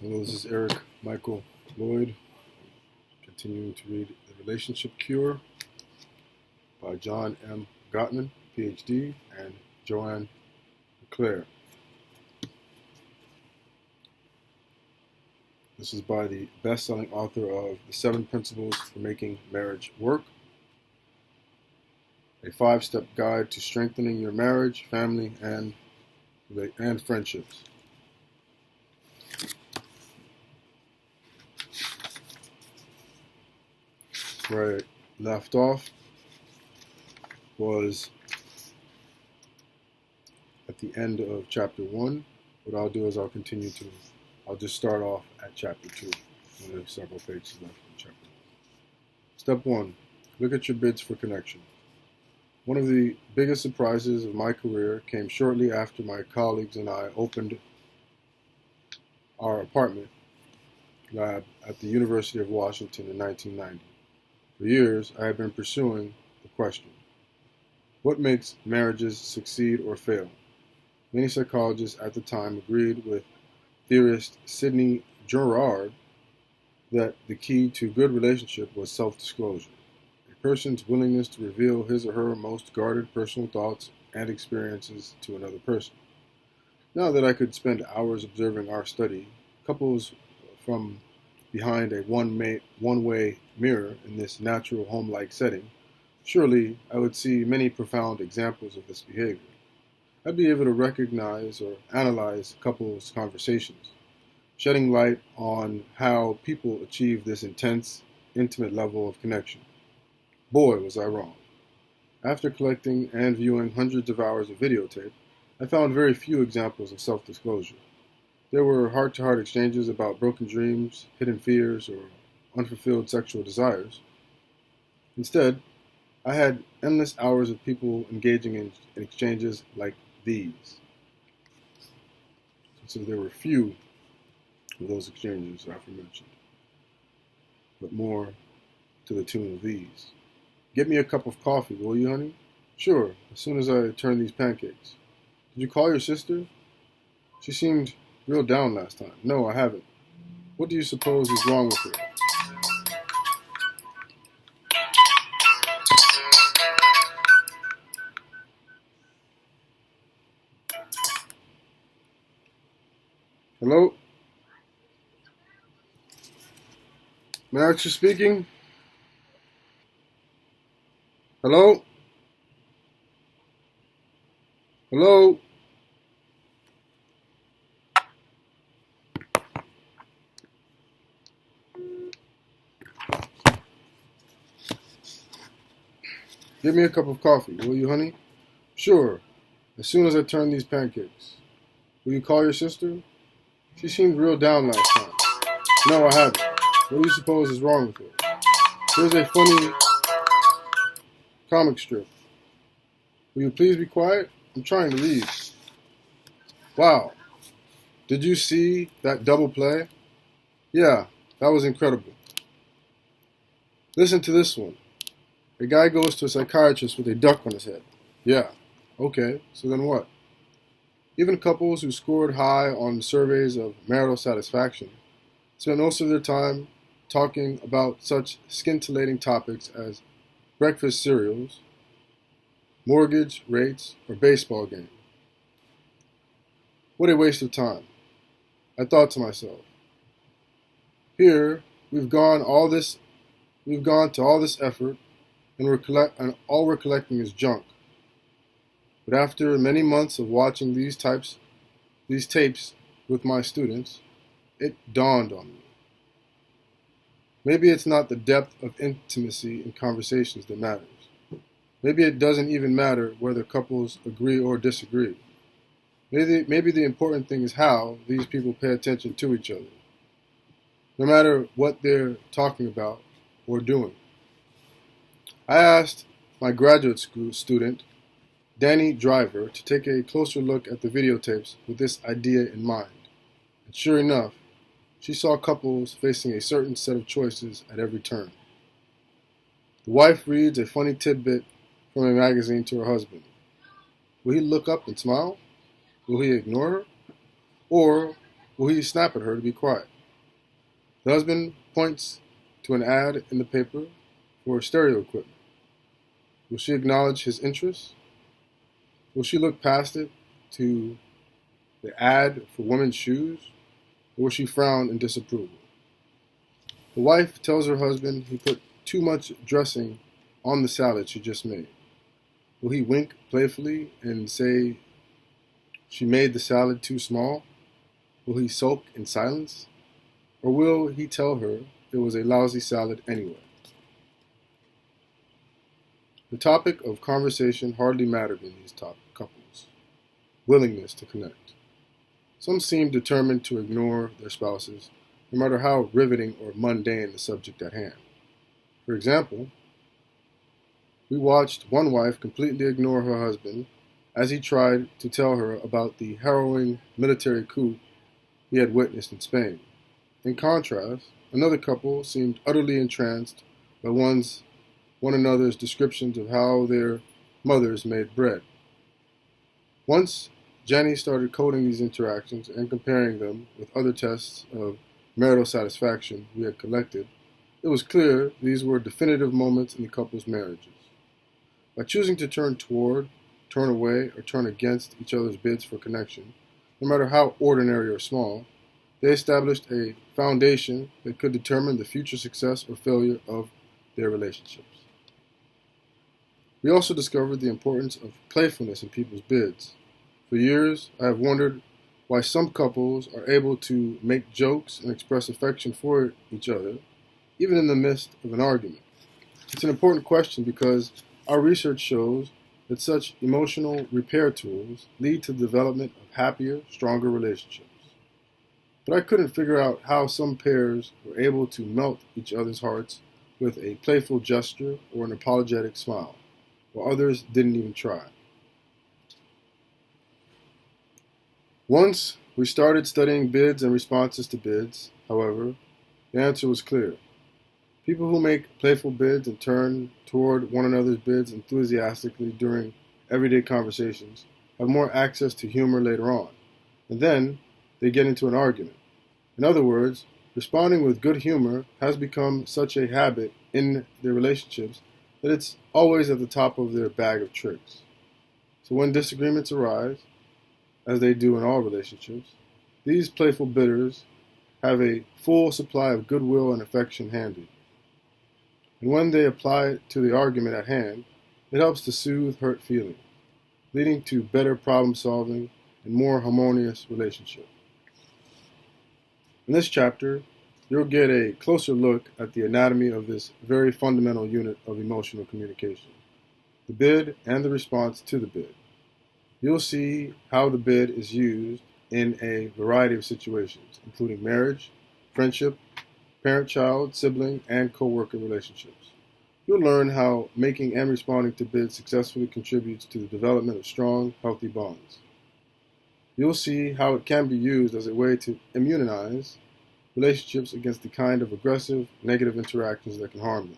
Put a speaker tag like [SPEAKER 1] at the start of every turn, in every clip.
[SPEAKER 1] Hello, this is Eric Michael Loyd, continuing to read The Relationship Cure by John M Gottman, PhD, and Joan DeClaire. This is by the best-selling author of The 7 Principles for Making Marriage Work, a 5-step guide to strengthening your marriage, family, and friendships. Where I left off was at the end of chapter 1. What I'll do is I'll just start off at chapter 2. There's several pages left in chapter 1. Step 1. Look at your bids for connection. One of the biggest surprises of my career came shortly after my colleagues and I opened our apartment lab at the University of Washington in 1990. For years, I had been pursuing the question, what makes marriages succeed or fail? Many psychologists at the time agreed with theorist Sidney Girard that the key to good relationship was self-disclosure, a person's willingness to reveal his or her most guarded personal thoughts and experiences to another person. Now that I could spend hours observing our study, couples from behind a one-way mirror in this natural home-like setting, surely I would see many profound examples of this behavior. I'd be able to recognize or analyze couples' conversations, shedding light on how people achieve this intense, intimate level of connection. Boy, was I wrong. After collecting and viewing hundreds of hours of videotape, I found very few examples of self-disclosure. There were heart-to-heart exchanges about broken dreams, hidden fears, or unfulfilled sexual desires. Instead, I had endless hours of people engaging in exchanges like these. So there were few of those exchanges aforementioned, but more to the tune of these. Get me a cup of coffee, will you, honey? Sure, as soon as I turn these pancakes. Did you call your sister? She seemed real down last time. No, I haven't. What do you suppose is wrong with her? Hello? May I ask you speaking? Hello? Hello? Get me a cup of coffee, will you, honey? Sure, as soon as I turn these pancakes. Will you call your sister? She seemed real down last time. No, I haven't. What do you suppose is wrong with her? Here's a funny comic strip. Will you please be quiet? I'm trying to read. Wow. Did you see that double play? Yeah, that was incredible. Listen to this one. A guy goes to a psychiatrist with a duck on his head. Yeah. Okay, so then what? Even couples who scored high on surveys of marital satisfaction spent most of their time talking about such scintillating topics as breakfast cereals, mortgage rates, or baseball game. What a waste of time. I thought to myself, here we've gone to all this effort, and all we're collecting is junk. But after many months of watching these tapes with my students, it dawned on me. Maybe it's not the depth of intimacy in conversations that matters. Maybe it doesn't even matter whether couples agree or disagree. Maybe the important thing is how these people pay attention to each other, no matter what they're talking about or doing. I asked my graduate school student, Danny Driver, to take a closer look at the videotapes with this idea in mind. And sure enough, she saw couples facing a certain set of choices at every turn. The wife reads a funny tidbit from a magazine to her husband. Will he look up and smile? Will he ignore her? Or will he snap at her to be quiet? The husband points to an ad in the paper for stereo equipment. Will she acknowledge his interest? Will she look past it to the ad for women's shoes? Or will she frown in disapproval? The wife tells her husband he put too much dressing on the salad she just made. Will he wink playfully and say she made the salad too small? Will he sulk in silence? Or will he tell her it was a lousy salad anyway? The topic of conversation hardly mattered in these couples. Willingness to connect. Some seem determined to ignore their spouses, no matter how riveting or mundane the subject at hand. For example, we watched one wife completely ignore her husband as he tried to tell her about the harrowing military coup he had witnessed in Spain. In contrast, another couple seemed utterly entranced by one another's descriptions of how their mothers made bread. Once Jenny started coding these interactions and comparing them with other tests of marital satisfaction we had collected, it was clear these were definitive moments in the couple's marriages. By choosing to turn toward, turn away, or turn against each other's bids for connection, no matter how ordinary or small, they established a foundation that could determine the future success or failure of their relationships. We also discovered the importance of playfulness in people's bids. For years, I have wondered why some couples are able to make jokes and express affection for each other, even in the midst of an argument. It's an important question because our research shows that such emotional repair tools lead to the development of happier, stronger relationships. But I couldn't figure out how some pairs were able to melt each other's hearts with a playful gesture or an apologetic smile, while others didn't even try. Once we started studying bids and responses to bids, however, the answer was clear. People who make playful bids and turn toward one another's bids enthusiastically during everyday conversations have more access to humor later on, and then they get into an argument. In other words, responding with good humor has become such a habit in their relationships that it's always at the top of their bag of tricks. So when disagreements arise, as they do in all relationships, these playful bidders have a full supply of goodwill and affection handy. And when they apply it to the argument at hand, it helps to soothe hurt feelings, leading to better problem solving and more harmonious relationships. In this chapter, you'll get a closer look at the anatomy of this very fundamental unit of emotional communication, the bid and the response to the bid. You'll see how the bid is used in a variety of situations, including marriage, friendship, parent-child, sibling, and co-worker relationships. You'll learn how making and responding to bids successfully contributes to the development of strong, healthy bonds. You'll see how it can be used as a way to immunize relationships against the kind of aggressive, negative interactions that can harm them.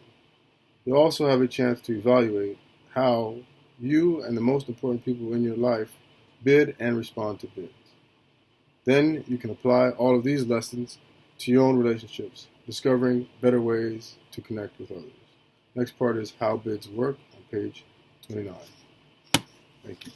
[SPEAKER 1] You'll also have a chance to evaluate how you and the most important people in your life bid and respond to bids. Then you can apply all of these lessons to your own relationships, discovering better ways to connect with others. Next part is how bids work on page 29. Thank you.